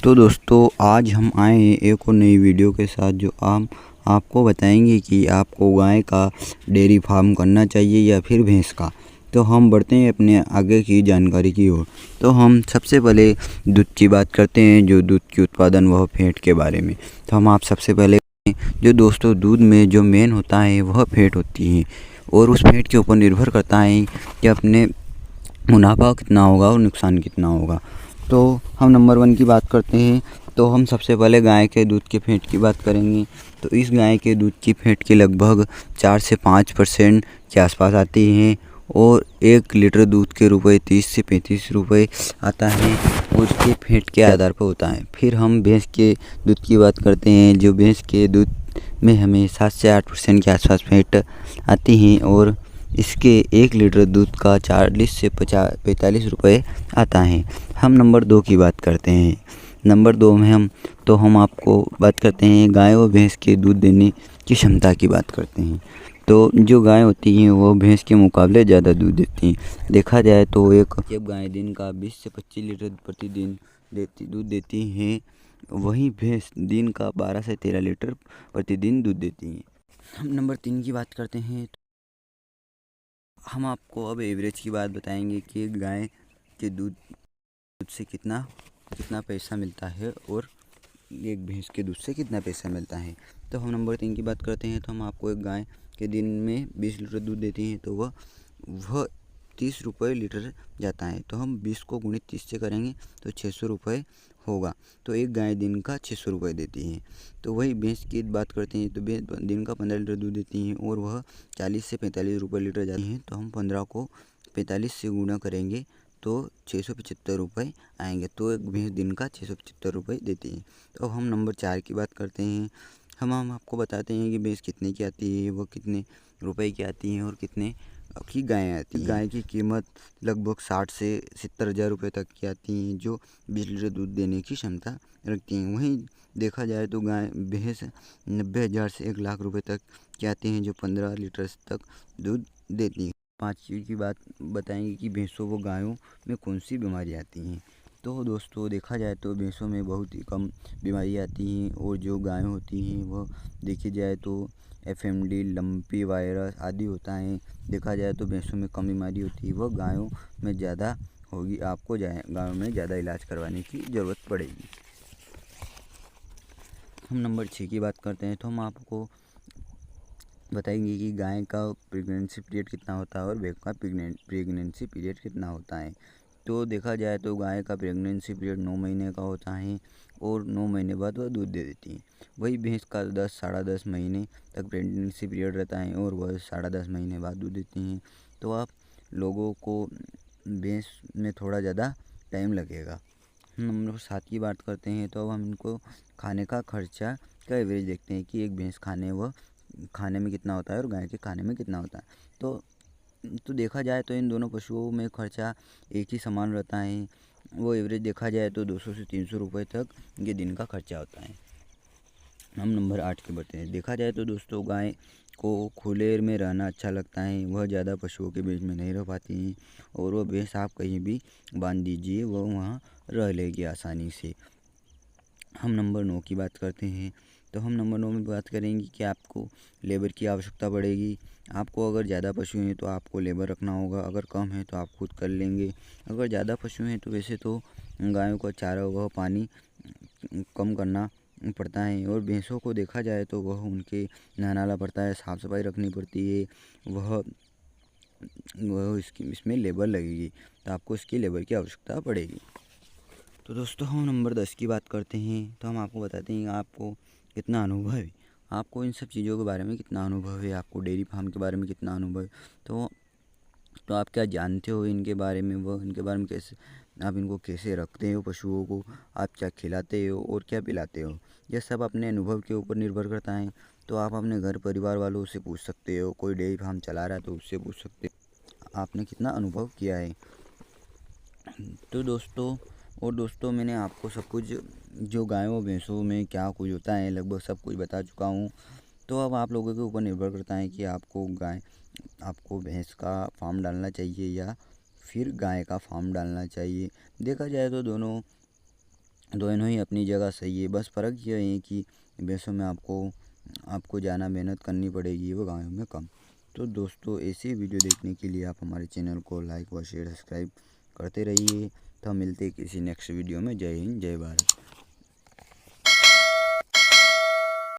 तो दोस्तों आज हम आए हैं एक और नई वीडियो के साथ जो हम आपको बताएंगे कि आपको गाय का डेयरी फार्म करना चाहिए या फिर भैंस का। तो हम बढ़ते हैं अपने आगे की जानकारी की ओर। तो हम सबसे पहले दूध की बात करते हैं, जो दूध की उत्पादन वह फैट के बारे में। तो हम आप सबसे पहले जो दोस्तों दूध में जो मेन होता है वह फैट होती है और उस फैट के ऊपर निर्भर करता है कि अपने मुनाफा कितना होगा और नुकसान कितना होगा। तो हम नंबर 1 की बात करते हैं। तो हम सबसे पहले गाय के दूध के फैट की बात करेंगे। तो इस गाय के दूध की फैट की लगभग 4 से 5% के आसपास आती है और 1 लीटर दूध के रुपए 30 से 35 रुपये आता है, उसके फैट के आधार पर होता है। फिर हम भैंस के दूध की बात करते हैं। जो भैंस के दूध में हमें 7 से 8% के आसपास फैट आती है और इसके 1 लीटर दूध का 40 से 45 रुपये आता है। हम नंबर 2 की बात करते हैं। नंबर 2 में हम आपको बात करते हैं गाय और भैंस के दूध देने की क्षमता की बात करते हैं। तो जो गाय होती हैं वो भैंस के मुकाबले ज़्यादा दूध देती हैं। देखा जाए तो एक जब गाय दिन का 20 से 25 लीटर प्रतिदिन दूध देती हैं, वहीं भैंस दिन का 12 से 13 लीटर प्रतिदिन दूध देती हैं। हम नंबर 3 की बात करते हैं। हम आपको अब एवरेज की बात बताएंगे कि गाय के दूध से कितना पैसा मिलता है और एक भैंस के दूध से कितना पैसा मिलता है। तो हम नंबर 3 की बात करते हैं। तो हम आपको एक गाय के दिन में 20 लीटर दूध देती है तो वह 30 रुपये लीटर जाता है। तो हम 20 को गुणित 30 से करेंगे तो 600 रुपये होगा। तो एक गाय दिन का 600 रुपये देती है। तो वही भैंस की बात करते हैं। तो भैंस दिन का 15 लीटर दूध देती हैं और वह 40 से 45 रुपये लीटर जाती हैं। तो हम 15 को 45 से गुणा करेंगे तो 675 रुपये आएंगे। तो एक भैंस दिन का 675 रुपये देती है। तो अब हम नंबर 4 की बात करते हैं। हम आपको बताते हैं कि भैंस कितने की आती है, वो कितने रुपए की आती हैं और कितने की गायें आती हैं। गाय की कीमत लगभग 60 से 70 हज़ार रुपये तक की आती हैं, जो 20 लीटर दूध देने की क्षमता रखती हैं। वहीं देखा जाए तो भैंस 90 हज़ार से 1 लाख रुपये तक की आती हैं, जो 15 लीटर तक दूध देती हैं। 5 की बात बताएंगे कि भैंसों व गायों में कौन सी बीमारी आती हैं। तो दोस्तों देखा जाए तो भैंसों में बहुत ही कम बीमारी आती हैं और जो गायें होती हैं वह देखी जाए तो FMD, लंपी वायरस आदि होता है। देखा जाए तो भैंसों में कम बीमारी होती है, वह गायों में ज़्यादा होगी। आपको गायों में ज़्यादा इलाज करवाने की ज़रूरत पड़ेगी। हम नंबर 6 की बात करते हैं। तो हम आपको बताएंगे कि गाय का प्रेगनेंसी पीरियड कितना होता है और भैंस का प्रेगनेंसी पीरियड कितना होता है। तो देखा जाए तो गाय का प्रेगनेंसी पीरियड 9 महीने का होता है और 9 महीने बाद वह दूध दे देती है। वही भैंस का 10 साढ़े 10 महीने तक प्रेगनेंसी पीरियड रहता है और वह साढ़े 10 महीने बाद दूध देती हैं। तो आप लोगों को भैंस में थोड़ा ज़्यादा टाइम लगेगा। हम लोग 7 की बात करते हैं। तो अब हम इनको खाने का खर्चा का एवरेज देखते हैं कि एक भैंस खाने में कितना होता है और गाय के खाने में कितना होता है। तो देखा जाए तो इन दोनों पशुओं में खर्चा एक ही समान रहता है। वो एवरेज देखा जाए तो 200 से 300 रुपये तक ये दिन का खर्चा होता है। हम नंबर 8 के बढ़ते हैं। देखा जाए तो दोस्तों गाय को खुले में रहना अच्छा लगता है, वह ज़्यादा पशुओं के बीच में नहीं रह पाती हैं और वह भैंस आप कहीं भी बांध दीजिए वह वहाँ रह लेगी आसानी से। हम नंबर 9 की बात करते हैं। तो हम नंबर 9 में बात करेंगे कि आपको लेबर की आवश्यकता पड़ेगी। आपको अगर ज़्यादा पशु हैं तो आपको लेबर रखना होगा, अगर कम है तो आप खुद कर लेंगे। अगर ज़्यादा पशु हैं तो वैसे तो गायों का चारा व पानी कम करना पड़ता है और भैंसों को देखा जाए तो वह उनके नहलाना पड़ता है, साफ़ सफाई रखनी पड़ती है। इसमें लेबर लगेगी, तो आपको इसकी लेबर की आवश्यकता पड़ेगी। तो दोस्तों हम नंबर 10 की बात करते हैं। तो हम आपको बताते हैं आपको कितना अनुभव है, आपको इन सब चीज़ों के बारे में कितना अनुभव है, आपको डेयरी फार्म के बारे में कितना अनुभव है। तो आप क्या जानते हो इनके बारे में, इनके बारे में कैसे आप इनको कैसे रखते हो, पशुओं को आप क्या खिलाते हो और क्या पिलाते हो, यह सब अपने अनुभव के ऊपर निर्भर करता है। तो आप अपने घर परिवार वालों से पूछ सकते हो, कोई डेयरी फार्म चला रहा है तो उससे पूछ सकते हो आपने कितना अनुभव किया है। तो दोस्तों मैंने आपको सब कुछ जो गायों भैंसों में क्या कुछ होता है लगभग सब कुछ बता चुका हूँ। तो अब आप लोगों के ऊपर निर्भर करता है कि आपको भैंस का फार्म डालना चाहिए या फिर गाय का फार्म डालना चाहिए। देखा जाए तो दोनों दोनों ही अपनी जगह सही है। बस फ़र्क ये है कि भैंसों में आपको ज़्यादा मेहनत करनी पड़ेगी वो गायों में कम। तो दोस्तों ऐसी वीडियो देखने के लिए आप हमारे चैनल को लाइक व शेयर सब्सक्राइब करते रहिए। तो हम मिलते हैं किसी नेक्स्ट वीडियो में। जय हिंद, जय भारत।